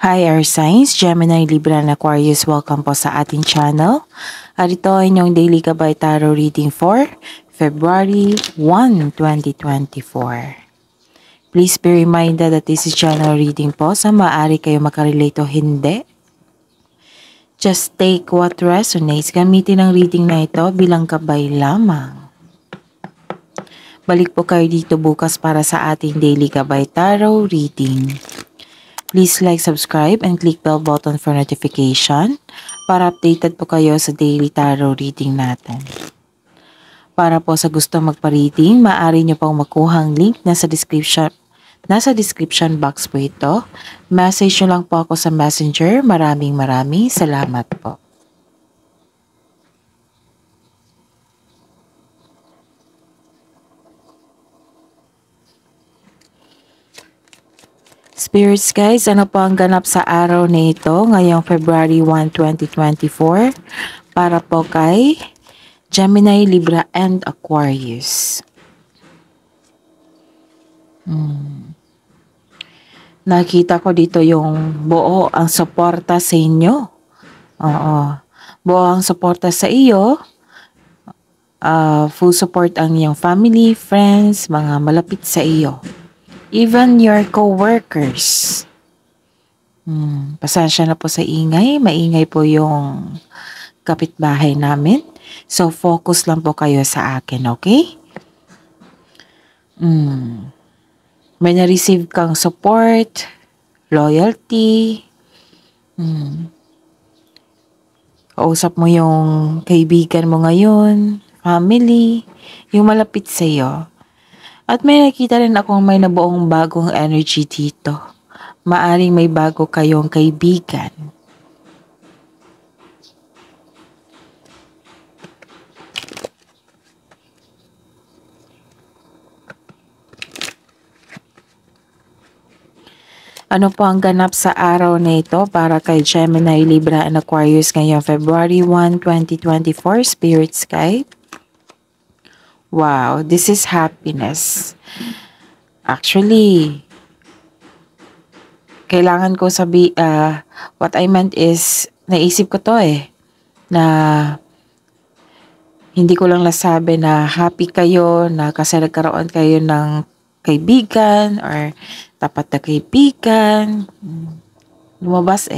Hi Air Signs, Gemini, Libra, and Aquarius. Welcome po sa ating channel. At ito ay inyong Daily Gabay Tarot Reading for February 1, 2024. Please be reminded that this is general reading po. Sa maaari kayo makarelate o hindi. Just take what resonates. Gamitin ang reading na ito bilang gabay lamang. Balik po kayo dito bukas para sa ating Daily Gabay Tarot Reading. Please like, subscribe, and click bell button for notification para updated po kayo sa daily tarot reading natin. Para po sa gusto magpa-reading, maaari nyo pong makuha ang link nasa description box po ito. Message nyo lang po ako sa messenger. Maraming salamat po. Spirits guys, ano po ang ganap sa araw na ito ngayong February 1, 2024 para po kay Gemini, Libra, and Aquarius. Nakita ko dito yung buo ang suporta sa inyo. Oo. Buo ang suporta sa iyo. Full support ang iyong family, friends, mga malapit sa iyo. Even your co-workers. Pasensya na po sa ingay. Maingay po yung kapitbahay namin. So, focus lang po kayo sa akin, okay? May na-receive kang support, loyalty. Kausap mo yung kaibigan mo ngayon, family, yung malapit sa iyo. At may nakita rin akong may nabuong bagong energy dito. Maaring may bago kayong kaibigan. Ano po ang ganap sa araw na ito para kay Gemini, Libra, and Aquarius ngayong February 1, 2024, Spirits Guide? Wow, this is happiness. Actually, kailangan ko what I meant is, naisip ko to na hindi ko lang nasabi na happy kayo, na kasi nagkaroon kayo ng kaibigan or tapat na kaibigan. Lumabas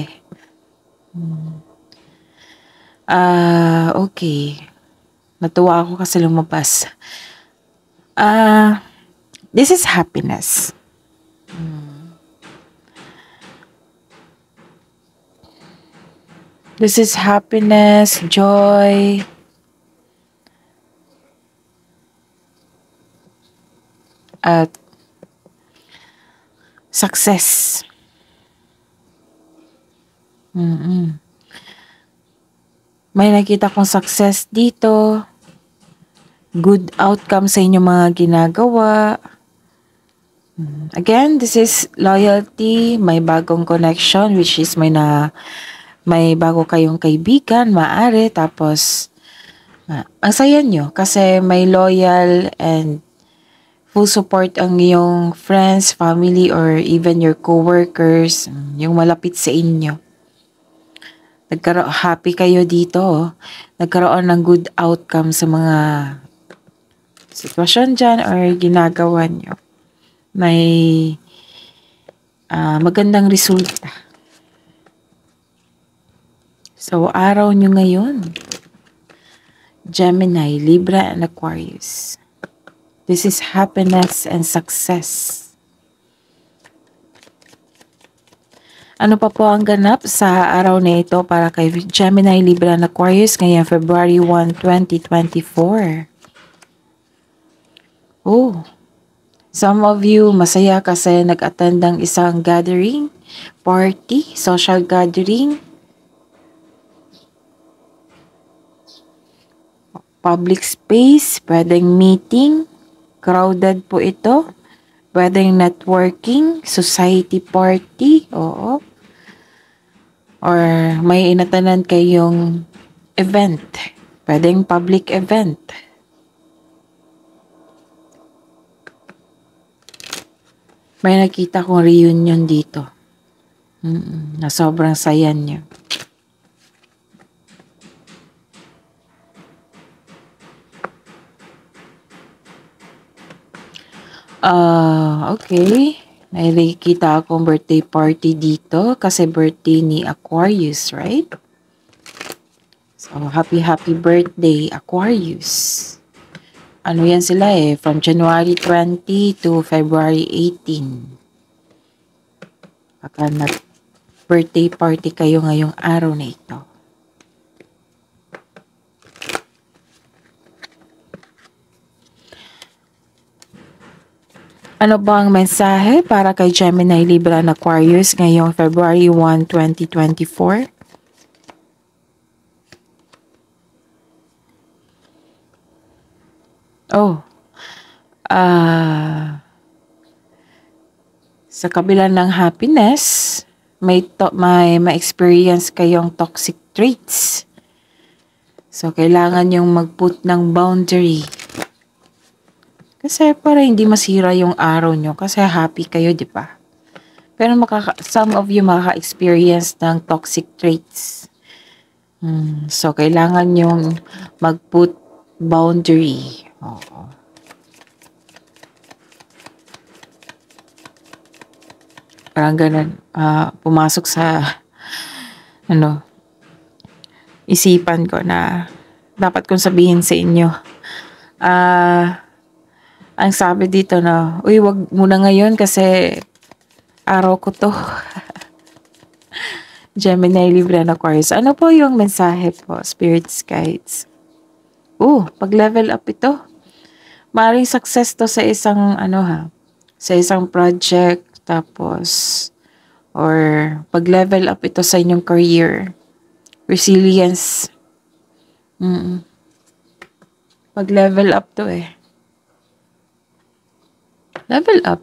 okay. Natuwa ako kasi lumabas. This is happiness. This is happiness, joy. At success. May nakita kong success dito. Good outcome sa inyong mga ginagawa. Again, this is loyalty, may bagong connection, which is may bago kayong kaibigan, maaari, tapos ang saya nyo kasi may loyal and full support ang iyong friends, family, or even your co-workers, yung malapit sa inyo. Happy kayo dito. Nagkaroon ng good outcome sa mga sitwasyon dyan or ginagawa nyo. May magandang resulta. So, araw nyo ngayon, Gemini, Libra, and Aquarius. This is happiness and success. Ano pa po ang ganap sa araw na ito para kay Gemini, Libra, and Aquarius ngayong February 1, 2024? Some of you masaya kasi nag-attend ng isang gathering, party, social gathering, public space, pwedeng meeting, crowded po ito, pwedeng networking, society party, oo. Or may inatanan kayong event, pwedeng public event. May nakita kong reunion dito. Na sobrang saya niyo. Okay. May nakikita akong birthday party dito kasi birthday ni Aquarius, right? So, happy birthday, Aquarius. Ano yan sila from January 20 to February 18. Baka birthday party kayo ngayong araw na ito. Ano ba ang mensahe para kay Gemini, Libra, and Aquarius ngayong February 1, 2024? Sa kabila ng happiness, may ma-experience kayong toxic traits. So, kailangan yung mag-put ng boundary. Kasi para hindi masira yung araw nyo. Kasi happy kayo, di ba? Pero some of you makaka-experience ng toxic traits. So, kailangan yung mag-put boundary. Oo. Parang ganun. Pumasok sa isipan ko na dapat kong sabihin sa inyo. Ang sabi dito na, uy, wag muna ngayon kasi araw ko to. Gemini, Libra, and Aquarius. Ano po yung mensahe po, spirits, guides? Pag-level up ito. Maring success to sa isang, sa isang project, tapos, or pag-level up ito sa inyong career. Resilience. Pag-level up to Level up.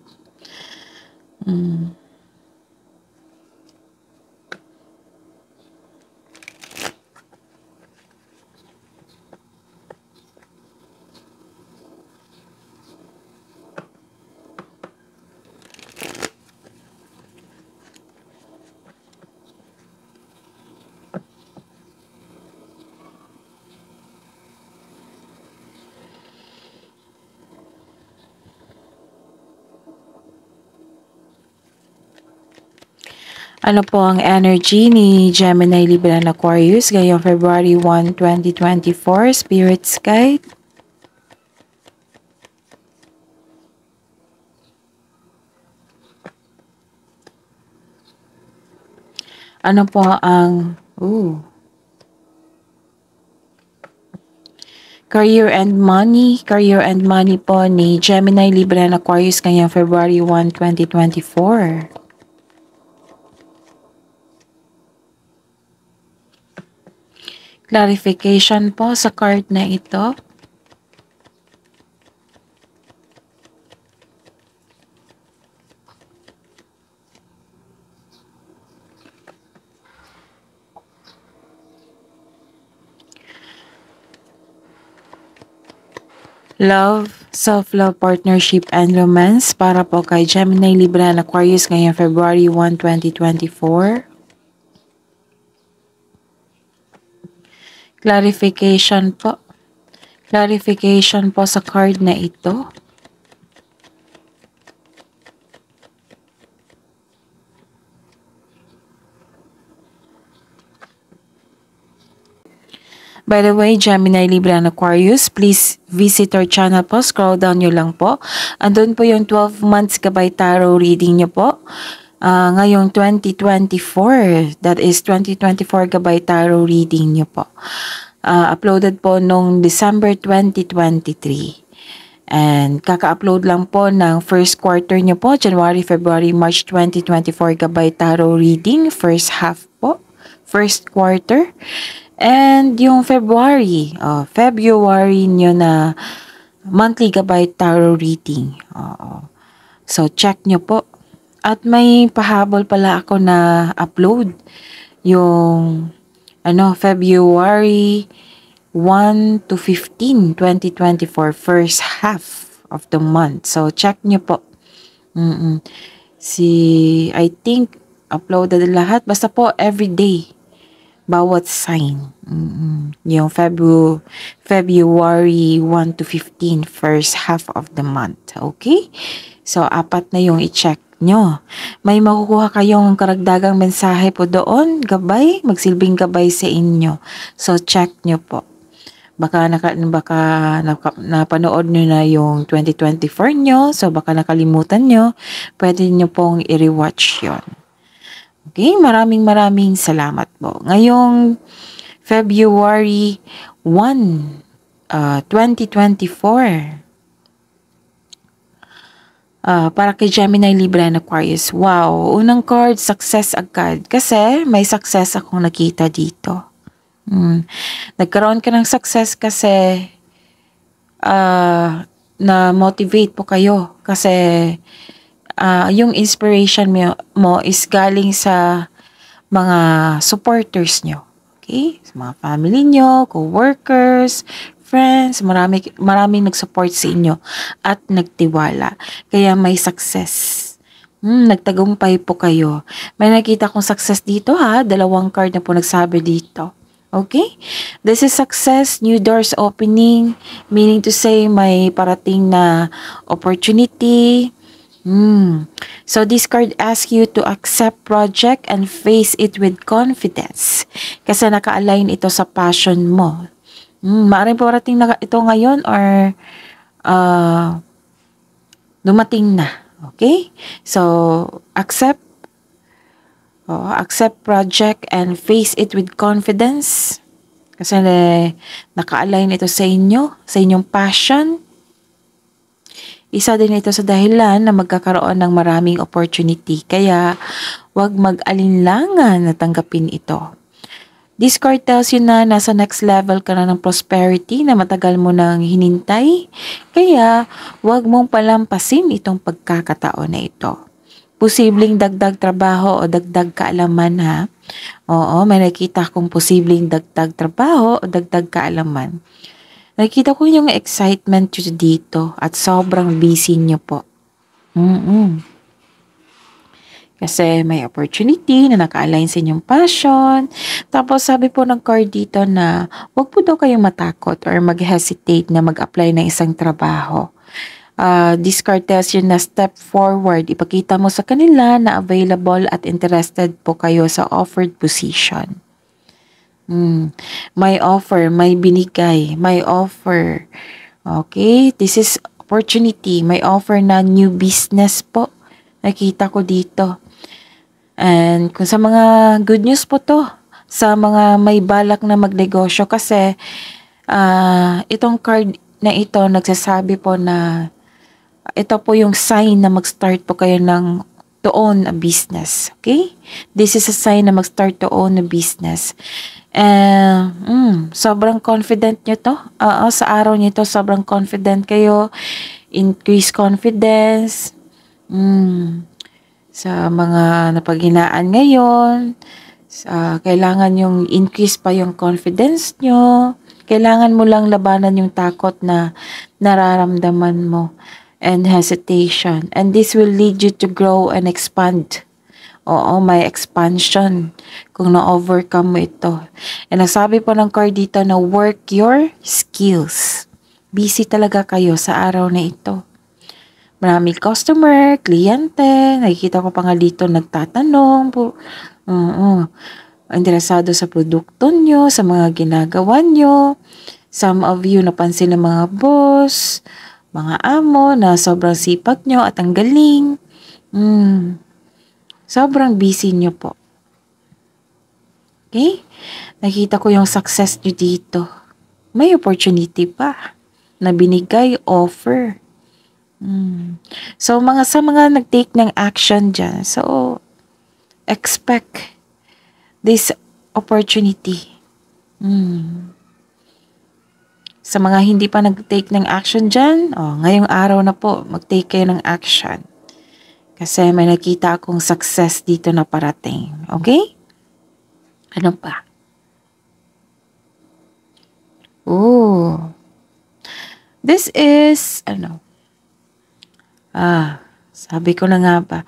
Ano po ang energy ni Gemini, Libra, and Aquarius ngayong February 1, 2024? Spirits guide. Ano po ang career and money? Career and money po ni Gemini, Libra, and Aquarius ngayong February 1, 2024. Clarification po sa card na ito. Love, self-love, partnership, and romance para po kay Gemini, Libra, and Aquarius ngayong February 1, 2024. Clarification po. Clarification po sa card na ito. By the way, Gemini, Libra, and Aquarius, please visit our channel po. Scroll down nyo lang po. Andun po yung 12 months Gabay Tarot reading nyo po. Ngayong 2024, that is 2024 Gabay Tarot reading nyo po. Uploaded po nung December 2023. And kaka-upload lang po ng first quarter nyo po, January, February, March 2024 Gabay Tarot reading, first half po, first quarter. And yung February nyo na monthly Gabay Tarot reading. So, check nyo po. At may pahabol pala ako na upload yung February 1 to 15, 2024, first half of the month. So, check nyo po. I think uploaded lahat. Basta po everyday. Bawat sign. Yung February 1 to 15, first half of the month. Okay? So, 4 na yung i-check nyo. May makukuha kayong karagdagang mensahe po doon, gabay, magsilbing gabay sa inyo. So, check nyo po. Baka napanood nyo na yung 2024 nyo, so baka nakalimutan nyo, pwede nyo pong i-rewatch yon. Okay, maraming salamat po. Ngayong February 1, 2024, para kay Gemini, Libra, and Aquarius. Wow, unang card, success agad. Kasi may success akong nakita dito. Nagkaroon ka ng success kasi na-motivate po kayo. Kasi yung inspiration mo is galing sa mga supporters nyo. Okay? Sa mga family nyo, co-workers, friends, maraming nag-support sa inyo at nagtiwala. Kaya may success. Nagtagumpay po kayo. May nakita kong success dito ha. 2 card na po nagsabi dito. Okay? This is success, new doors opening, meaning to say may parating na opportunity. So this card asks you to accept project and face it with confidence. Kasi naka-align ito sa passion mo. Maaaring parating na ito ngayon or dumating na. Okay? So, accept project and face it with confidence. Kasi naka-align ito sa inyo, sa inyong passion. Isa din ito sa dahilan na magkakaroon ng maraming opportunity. Kaya, huwag mag-alinlangan na tanggapin ito. This card tells you na nasa next level ka na ng prosperity na matagal mo nang hinintay. Kaya, huwag mong palampasin itong pagkakataon na ito. Posibleng dagdag trabaho o dagdag kaalaman ha. Oo, may nakita akong posibleng dagdag trabaho o dagdag kaalaman. Nakita ko yung excitement nyo dito at sobrang busy nyo po. Kasi may opportunity na naka-align sa inyong passion. Tapos sabi po ng card dito na huwag po daw kayong matakot or mag-hesitate na mag-apply ng isang trabaho. This card tells you na step forward. Ipakita mo sa kanila na available at interested po kayo sa offered position. May offer, may binigay, may offer. Okay, this is opportunity. May offer na new business po. Nakita ko dito. And kung sa mga good news po to, sa mga may balak na magnegosyo kasi itong card na ito nagsasabi po na ito po yung sign na mag-start po kayo to own a business. Okay? This is a sign na mag-start to own a business. Sobrang confident nyo to. Sa araw nyo to, sobrang confident kayo. Increase confidence. Sa mga napaghinaan ngayon. Kailangan yung increase pa yung confidence nyo. Kailangan mo lang labanan yung takot na nararamdaman mo and hesitation. And this will lead you to grow and expand. Oo, may expansion kung na-overcome mo ito. And nasabi po ng card dito na work your skills. Busy talaga kayo sa araw na ito. Maraming customer, kliyente, nakikita ko pa nga dito nagtatanong po. Interesado sa produkto nyo, sa mga ginagawa nyo. Some of you napansin ng mga boss, mga amo na sobrang sipag nyo at ang galing. Sobrang busy nyo po. Okay? Nakita ko yung success nyo dito. May opportunity pa na binigay, offer. So, sa mga nag-take ng action dyan, so, expect this opportunity. Sa mga hindi pa nag-take ng action dyan, ngayong araw na po, mag-take kayo ng action. Kasi may nakita akong success dito na parating. Okay? Ano pa? This is, sabi ko na nga ba,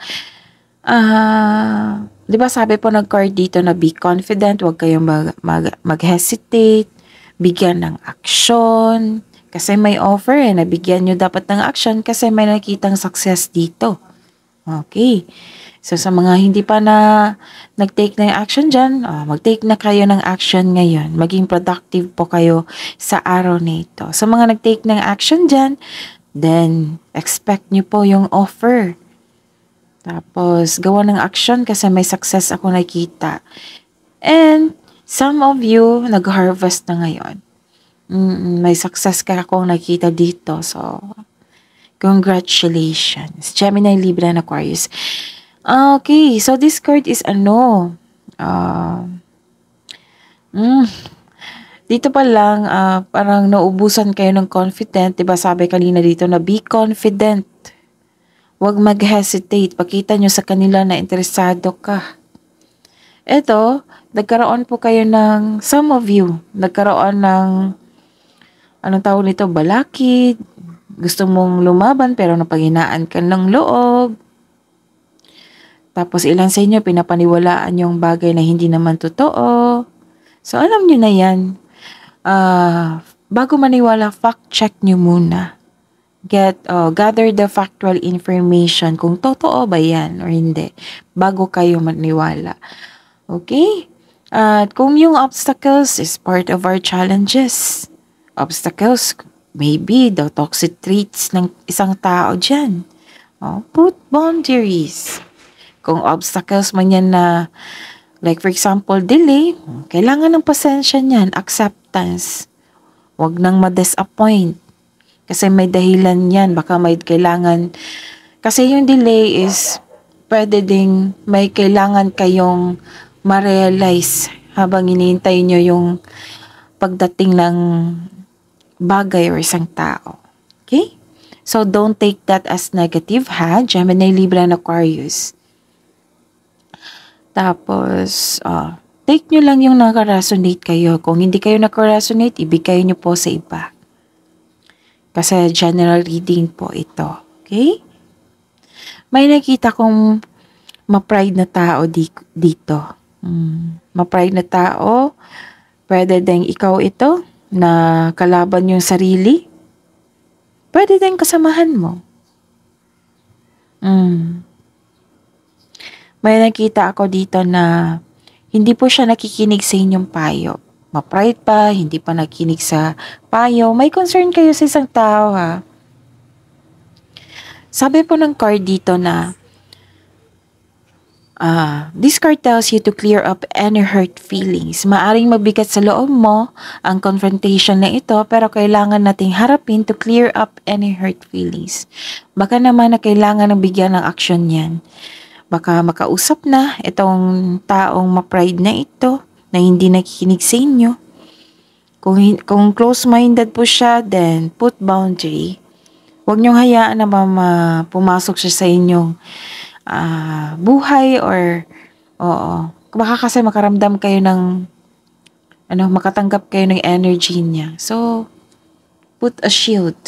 Di ba sabi po nag-card dito na be confident, huwag kayong mag-hesitate, bigyan ng action. Kasi may offer nabigyan nyo dapat ng action kasi may nakitang success dito. Okay. So sa mga hindi pa na nag-take na yung action dyan, mag-take na kayo ng action ngayon. Maging productive po kayo sa araw na ito. Sa mga nag-take ng action dyan, then expect nyo po yung offer. Tapos gawa ng action kasi may success ako nakita. And some of you nag-harvest na ngayon. May success ka akong nakita dito. So, congratulations. Gemini, Libra, and Aquarius. Okay, so this card is dito pa lang, parang naubusan kayo ng confident. Diba sabi kanina dito na be confident. Huwag mag-hesitate. Pakita nyo sa kanila na interesado ka. Ito, nagkaroon po kayo ng, some of you, nagkaroon ng, anong tawag nito, balakid. Gusto mong lumaban pero napanghinaan ka ng loob. Tapos ilan sa inyo pinapaniwalaan yung bagay na hindi naman totoo. So alam nyo na yan. Bago maniwala, fact check nyo muna. Gather the factual information kung totoo ba yan or hindi. Bago kayo maniwala. Okay? At kung yung obstacles is part of our challenges. Obstacles, maybe the toxic traits ng isang tao dyan. Put boundaries. Kung obstacles man yan na, like for example, delay, kailangan ng pasensya niyan, acceptance. Huwag nang ma-disappoint. Kasi may dahilan yan, baka may kailangan. Kasi yung delay is, pwede ding may kailangan kayong ma-realize habang hinihintay nyo yung pagdating ng bagay or isang tao. Okay? So, don't take that as negative, ha? Gemini, Libra, and Aquarius. Tapos, take nyo lang yung nakaresonate kayo. Kung hindi kayo nakaresonate, ibigay nyo po sa iba. Kasi general reading po ito. Okay? May nakita kong ma-pride na tao dito. Ma-pride na tao. Pwede din ikaw ito na kalaban yung sarili. Pwede din kasamahan mo. May nakita ako dito na hindi po siya nakikinig sa inyong payo. Ma-pride pa, hindi pa nakikinig sa payo. May concern kayo sa isang tao, ha? Sabi po ng card dito na this card tells you to clear up any hurt feelings. Maaring mabigat sa loob mo ang confrontation na ito, pero kailangan nating harapin to clear up any hurt feelings. Baka naman na kailangan ng bigyan ng action yan. Baka makausap na itong taong ma-pride na ito na hindi nakikinig sa inyo. Kung close-minded po siya, then put boundary. Huwag niyong hayaan na pumasok siya sa inyong buhay or baka kasi makaramdam kayo ng makatanggap kayo ng energy niya. So, put a shield.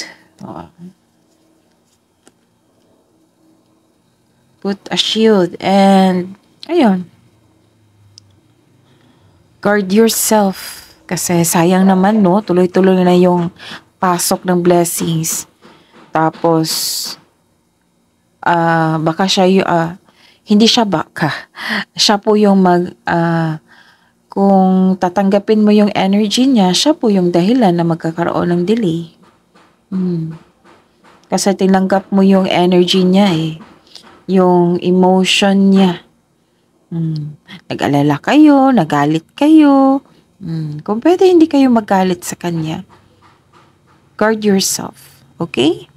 Put a shield and ayun. Guard yourself kasi sayang naman tuloy-tuloy na yung pasok ng blessings. Tapos baka siya hindi siya baka. Siya po yung kung tatanggapin mo yung energy niya, siya po yung dahilan na magkakaroon ng delay. Kasi tinanggap mo yung energy niya yung emotion niya. Nag-alala kayo, nagalit kayo. Kung pwede hindi kayo magalit sa kanya. Guard yourself. Okay?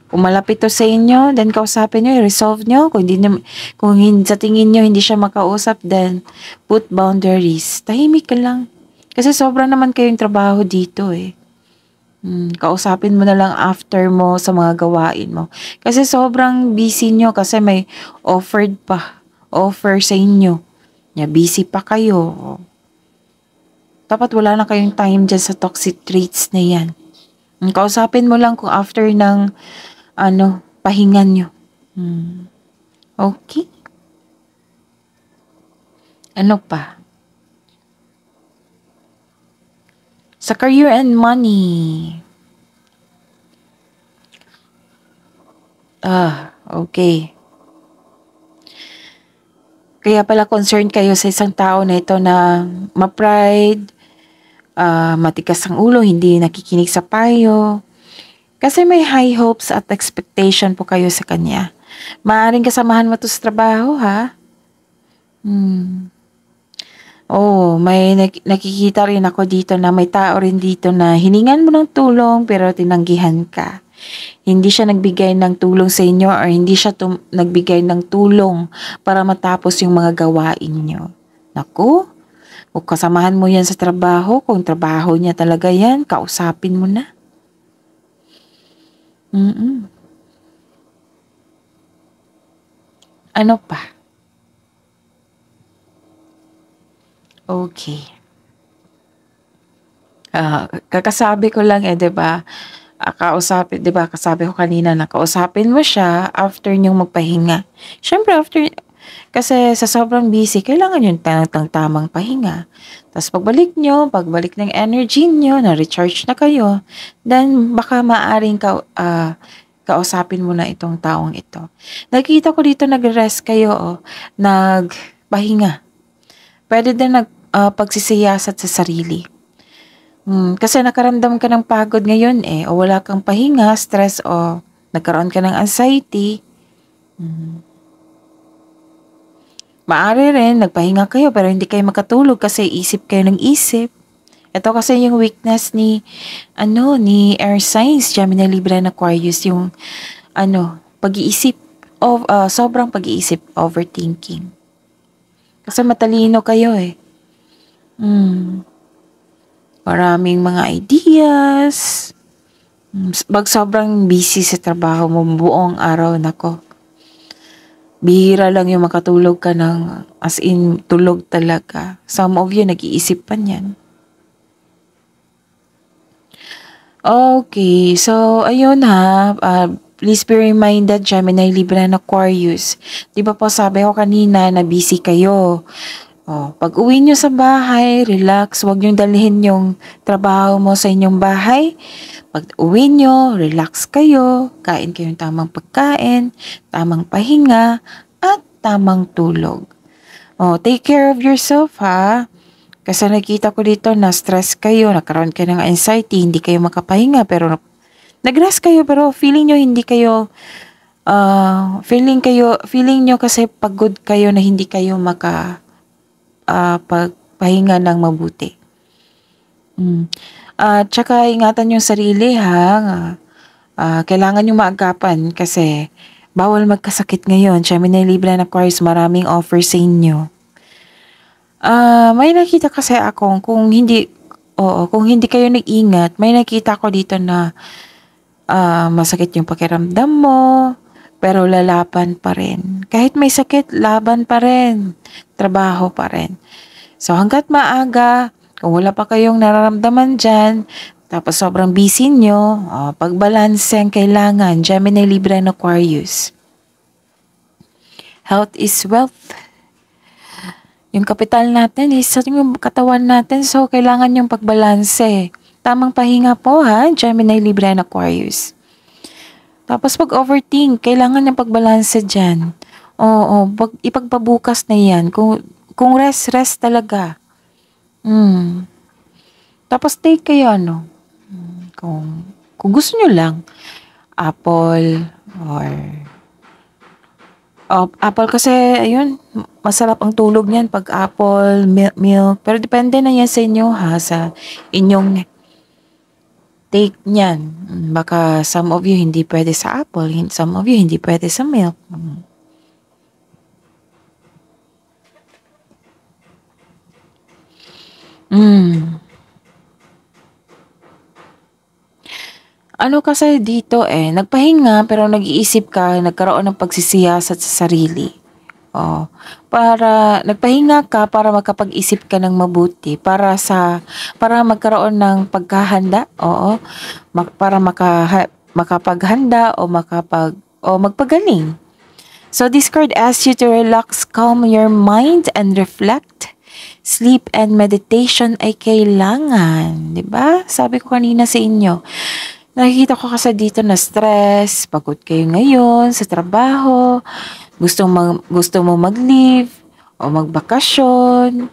Kung malapit to sa inyo, then kausapin nyo, i-resolve nyo. Kung sa tingin nyo hindi siya makausap, then put boundaries. Tahimik ka lang. Kasi sobra naman kayong trabaho dito kausapin mo na lang after mo sa mga gawain mo. Kasi sobrang busy nyo kasi may offer sa inyo. Busy pa kayo. Dapat wala na kayong time dyan sa toxic traits na yan. Kausapin mo lang kung after ng pahingan nyo. Okay? Ano pa? Sa career and money. Okay. Kaya pala concerned kayo sa isang tao na ito na ma-pride, matigas ang ulo, hindi nakikinig sa payo. Kasi may high hopes at expectation po kayo sa kanya. Maaring kasamahan mo to sa trabaho, ha? Oo, may nakikita rin ako dito na may tao rin dito na hiningan mo ng tulong pero tinanggihan ka. Hindi siya nagbigay ng tulong sa inyo or hindi siya nagbigay ng tulong para matapos yung mga gawain nyo. Naku, kung kasamahan mo yan sa trabaho, kung trabaho niya talaga yan, kausapin mo na. Ano pa? Okay. Kakasabi ko lang 'di ba? Kausapin 'di ba, kasabi ko kanina na kausapin mo siya after niyong magpahinga. Siyempre after kasi sa sobrang busy kailangan yung tamang pahinga. Tapos pagbalik ng energy niyo, na-recharge na kayo, then baka maaaring kausapin mo na itong taong ito. Nakita ko dito nagre-rest kayo, nagpahinga. Puwede din pagsisiyasat sa sarili. Kasi nakaramdam ka ng pagod ngayon, o wala kang pahinga, stress o nagkaroon ka ng anxiety. Maaari rin nagpahinga kayo pero hindi kayo makatulog kasi isip kayo ng isip. Ito kasi yung weakness ni air signs, Gemini, Libra, and Aquarius, yung pag-iisip, sobrang pag-iisip, overthinking. Kasi matalino kayo Maraming mga ideas. Pag sobrang busy sa trabaho mo buong araw, nako. Bihira lang yung makatulog ka ng as in tulog talaga. Some of you nag-iisip pa niyan. Okay, so ayun ha. Please be reminded, Gemini, Libra, and Aquarius. Di ba po sabi ko kanina na busy kayo? Pag uwi nyo sa bahay, relax. Huwag nyo dalhin yung trabaho mo sa inyong bahay. Pag uwi nyo, relax kayo. Kain kayong tamang pagkain, tamang pahinga, at tamang tulog. Take care of yourself, ha? Kasi nakita ko dito na stress kayo, nagkaroon kayo ng anxiety, hindi kayo makapahinga, pero nag-rest kayo, pero feeling nyo hindi kayo, feeling nyo kasi pagod kayo na hindi kayo pagpahinga ng mabuti. Tsaka ingatan yung sarili, ha. Kailangan yung maagapan kasi bawal magkasakit ngayon. Gemini, Libra, and Aquarius, maraming offer sa inyo. May nakita kasi akong kung hindi kayo nag-ingat, may nakita ko dito na masakit yung pakiramdam mo, pero lalaban pa rin. Kahit may sakit, laban pa rin. Trabaho pa rin. So hanggat maaga, kung wala pa kayong nararamdaman dyan, tapos sobrang busy nyo, pagbalanse ang kailangan. Gemini, Libra, and Aquarius. Health is wealth. Yung kapital natin is yung katawan natin, so kailangan yung pagbalanse. Tamang pahinga po, ha, Gemini, Libra, and Aquarius. Tapos pag overthink, kailangan yung pagbalanse dyan. Ipagpabukas na yan. Kung rest talaga. Tapos take kayo, kung gusto nyo lang, apple, or apple kasi, ayun, masarap ang tulog niyan pag apple, milk. Pero depende na yan sa inyo, ha, sa inyong take niyan. Baka some of you hindi pwede sa apple, some of you hindi pwede sa milk. Ano kasi dito nagpahinga pero nag-iisip ka, nagkaroon ng pagsisiyasat sa sarili. Para nagpahinga ka para makapag-isip ka ng mabuti, para magkaroon ng pagkahanda, para makapaghanda o magpagaling So this card asks you to relax, calm your mind, and reflect. Sleep and meditation ay kailangan. 'Di ba? Sabi ko kanina sa inyo, nakikita ko kasi dito na stress, pagod kayo ngayon sa trabaho, gusto mo mag-leave o magbakasyon.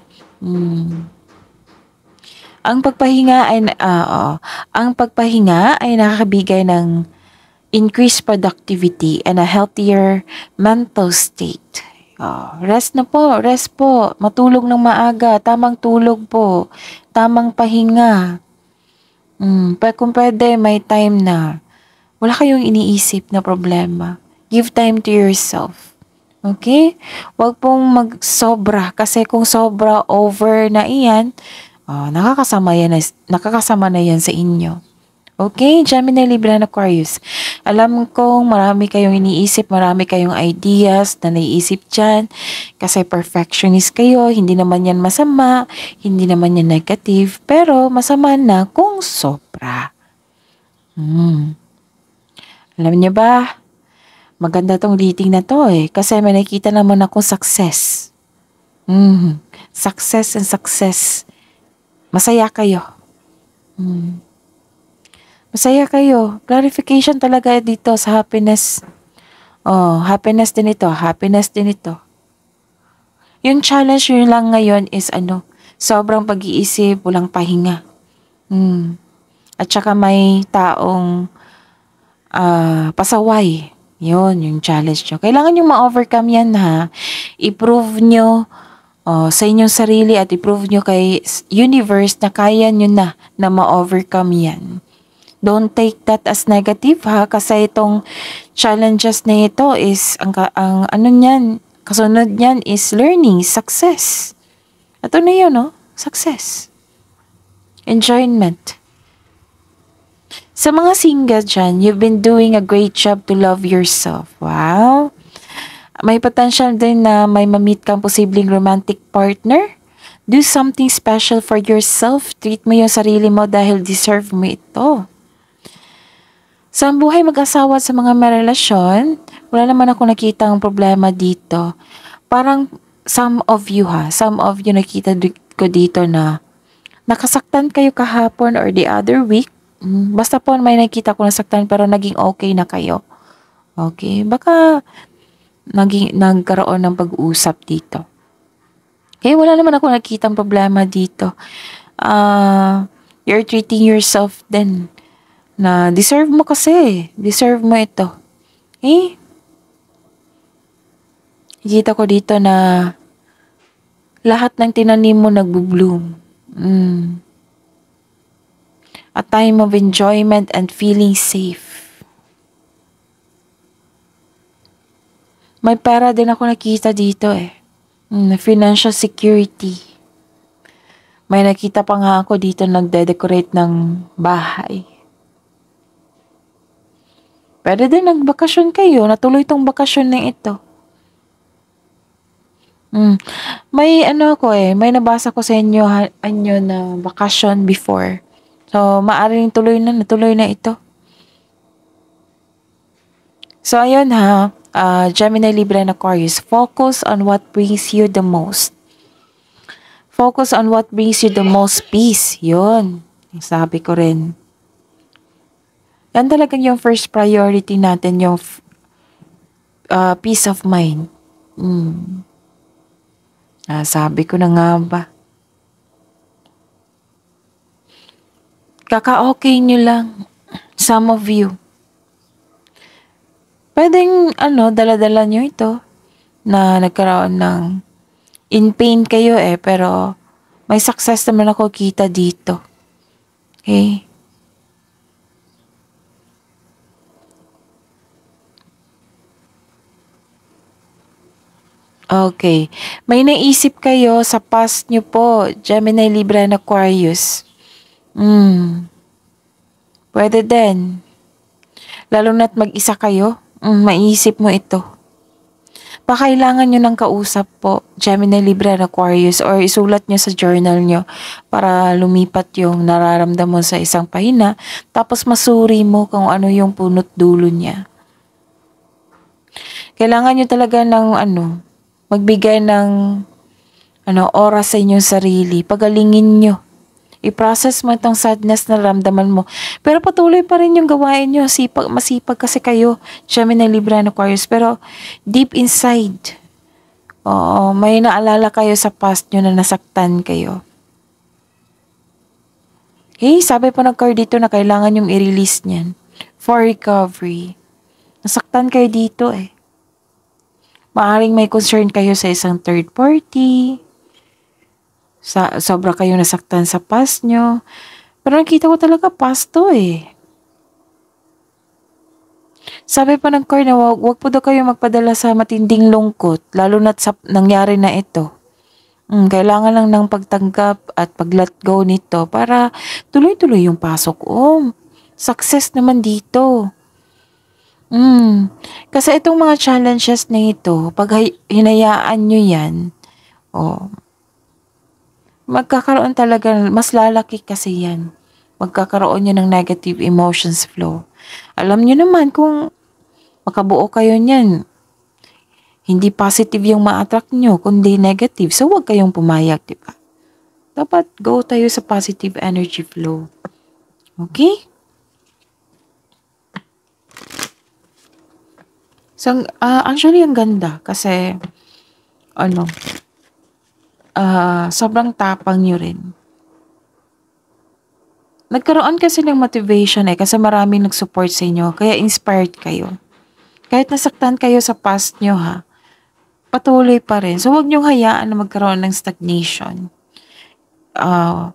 Ang pagpahinga ay nakakabigay ng increased productivity and a healthier mental state. Rest na po, rest po. Matulog ng maaga, tamang tulog po, tamang pahinga. Kung pwede, may time na wala kayong iniisip na problema. Give time to yourself. Okay? Huwag pong magsobra kasi kung sobra over na iyan, nakakasama na yan sa inyo. Okay, Gemini, Libra, and Aquarius. Alam kong marami kayong iniisip, marami kayong ideas na naiisip dyan. Kasi perfectionist kayo, hindi naman yan masama, hindi naman yan negative, pero masama na kung sobra. Alam niyo ba, maganda tong reading na to kasi may nakita naman akong success. Success and success. Masaya kayo. Masaya kayo. Clarification talaga dito sa happiness. Happiness din ito. Happiness din ito. Yung challenge yun lang ngayon is sobrang pag-iisip, walang pahinga. At saka may taong pasaway. Yun, yung challenge nyo. Kailangan nyo ma-overcome yan I-prove nyo sa inyong sarili at i-prove nyo kay universe na kaya nyo na ma-overcome yan. Don't take that as negative kasi itong challenges na ito is kasunod niyan is learning, success. Ito na yun, success. Enjoyment. Sa mga single dyan, you've been doing a great job to love yourself. Wow. May potential din na may ma-meet kang posibleng romantic partner. Do something special for yourself. Treat mo yung sarili mo dahil deserve mo ito. Sa buhay mag-asawa at sa mga may relasyon, wala naman ako nakitang problema dito. Parang some of you nakita ko dito na nakasaktan kayo kahapon or the other week. Basta po may nakita ko nasaktan pero naging okay na kayo. Okay? Baka nagkaroon ng pag-uusap dito. Okay? Wala naman ako nakitang problema dito. You're treating yourself then na deserve mo kasi. Deserve mo ito. Okay? Kita ko dito na lahat ng tinanim mo nagbo-bloom. A time of enjoyment and feeling safe. May pera din ako nakita dito financial security. May nakita pa nga ako dito nagde-decorate ng bahay. Pwede din nagbakasyon kayo. Natuloy tong bakasyon na ito. May may nabasa ko sa inyo na bakasyon before. So, maaaring natuloy na ito. So, ayun Gemini, Libra, and Aquarius. Focus on what brings you the most. Focus on what brings you the most peace. Yun. Sabi ko rin. Yan talaga yung first priority natin, yung peace of mind. Sabi ko na nga ba. Kaka-okay nyo lang. Some of you. Pwedeng, dala-dala nyo ito na nagkaroon ng in pain kayo pero may success naman ako kita dito. Okay? Okay. May naisip kayo sa past nyo po, Gemini, Libra, and Aquarius. Pwede din. Lalo na't mag-isa kayo, maisip mo ito. Pakailangan nyo ng kausap po, Gemini, Libra, and Aquarius, or isulat nyo sa journal nyo para lumipat yung nararamdaman sa isang pahina, tapos masuri mo kung ano yung punot dulo niya. Kailangan nyo talaga ng magbigay ng oras sa inyong sarili. Pagalingin nyo. I-process mo itong sadness na ramdaman mo. Pero patuloy pa rin yung gawain nyo. Masipag kasi kayo. Gemini, Libra, and Aquarius. Pero deep inside, may naalala kayo sa past nyo na nasaktan kayo. Okay, sabi pa ng card dito na kailangan yung i-release niyan. For recovery. Nasaktan kayo dito eh. Maaring may concern kayo sa isang third party. Sobra kayong nasaktan sa past nyo. Pero nakita ko talaga past to eh. Sabi pa ng card na wag po daw kayo magpadala sa matinding lungkot. Lalo na't sa nangyari na ito. Kailangan lang ng pagtanggap at pag-let go nito para tuloy-tuloy yung pasok. Success naman dito. Kasi itong mga challenges na ito, pag hinayaan nyo yan, magkakaroon talaga, mas lalaki kasi yan. Magkakaroon nyo ng negative emotions flow. Alam nyo naman kung makabuo kayo niyan, hindi positive yung ma-attract nyo, kundi negative. So, huwag kayong pumayag, diba? Dapat go tayo sa positive energy flow. Okay? So, actually, ang ganda. Kasi, sobrang tapang nyo rin. Nagkaroon kasi ng motivation kasi maraming nag-support sa inyo. Kaya inspired kayo. Kahit nasaktan kayo sa past nyo patuloy pa rin. So, huwag niyong hayaan na magkaroon ng stagnation.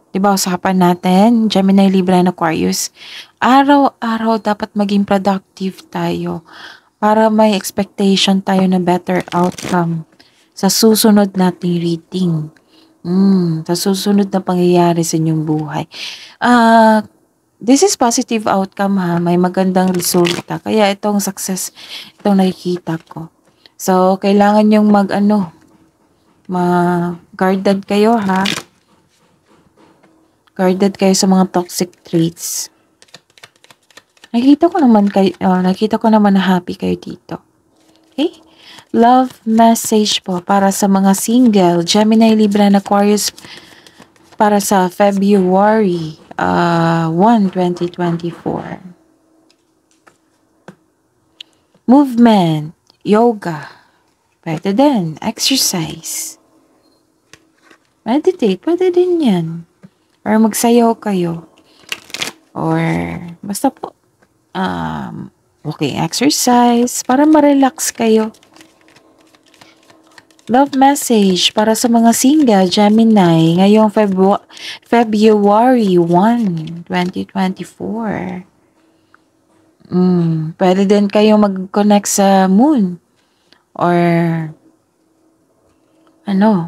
Diba, usapan natin, Gemini, Libra, and Aquarius. Araw-araw dapat maging productive tayo para may expectation tayo na better outcome sa susunod nating reading. Sa susunod na pangyayari sa inyong buhay. This is positive outcome may magandang resulta. Kaya itong success, itong nakikita ko. So, kailangan yung guarded kayo Guarded kayo sa mga toxic traits. Nakita ko naman na happy kayo dito. Okay? Love message po para sa mga single, Gemini, Libra, and Aquarius para sa February 1, 2024. Movement, yoga, pwede din, exercise, meditate, pwede din yan. Or magsayaw kayo. Or basta po, walking exercise para ma-relax kayo. Love message para sa mga single, Gemini, ngayong February 1, 2024. Pwede din kayo mag-connect sa moon. Or,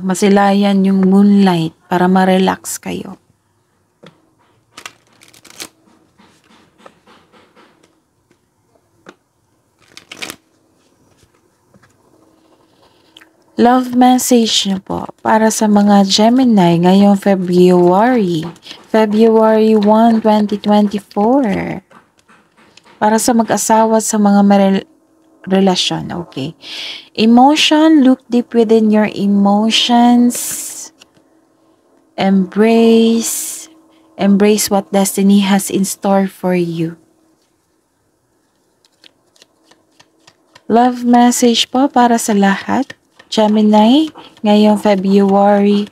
masilayan yung moonlight para ma-relax kayo. Love message niyo po para sa mga Gemini ngayong February 1, 2024. Para sa mag-asawa sa mga relasyon, okay. Emotion, look deep within your emotions. Embrace what destiny has in store for you. Love message po para sa lahat. Gemini, ngayong February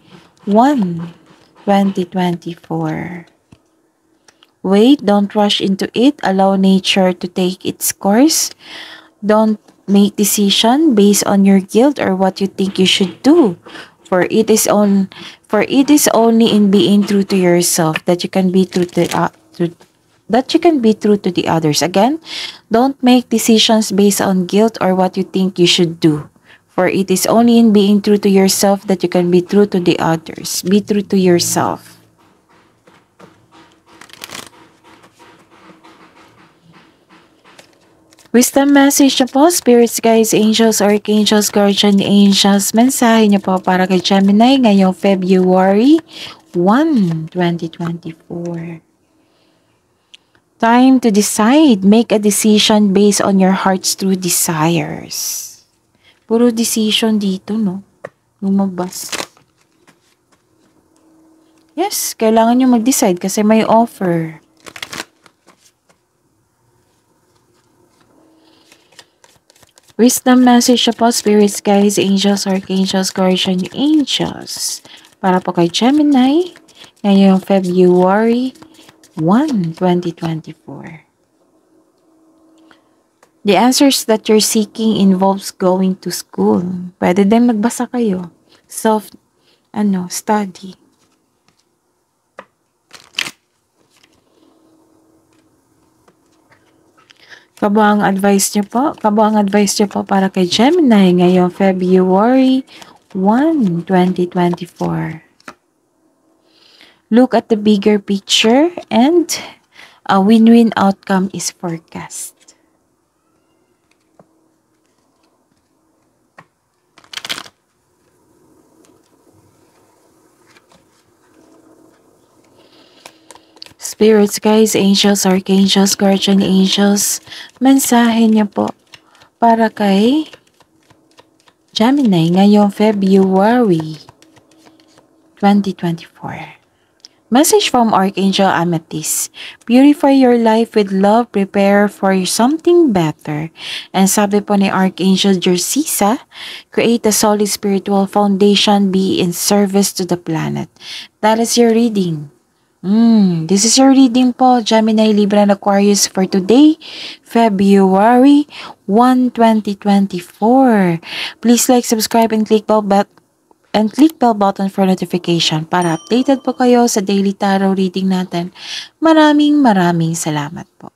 1, 2024. Wait, don't rush into it. Allow nature to take its course. Don't make decision based on your guilt or what you think you should do. For it is only in being true to yourself that you can be true to the others. Again, don't make decisions based on guilt or what you think you should do. For it is only in being true to yourself that you can be true to the others. Be true to yourself. Wisdom message na po, spirits, guides, angels, archangels, guardian angels. Mensahe niyo po para kay Gemini ngayong February 1, 2024. Time to decide. Make a decision based on your heart's true desires. Puro decision dito, no? Lumabas. Yes, kailangan nyo mag-decide kasi may offer. Wisdom message siya po, spirits, guides, angels, archangels, guardian angels. Para po kay Gemini, ngayong February 1, 2024. The answers that you're seeking involves going to school. Pwede din magbasa kayo. Study. Kabuang advice niyo po para kay Gemini ngayong February 1, 2024. Look at the bigger picture and a win-win outcome is forecast. Spirits, guys, angels, archangels, guardian angels, mensahe niyo po para kay Gemini ngayong February 2024. Message from Archangel Amethyst. Purify your life with love, prepare for something better. And sabi po ni Archangel Jersisa, create a solid spiritual foundation, be in service to the planet. That is your reading. This is your reading po, Gemini, Libra, and Aquarius for today, February 1, 2024. Please like, subscribe, and click bell button for notification para updated po kayo sa daily tarot reading natin. Maraming salamat po.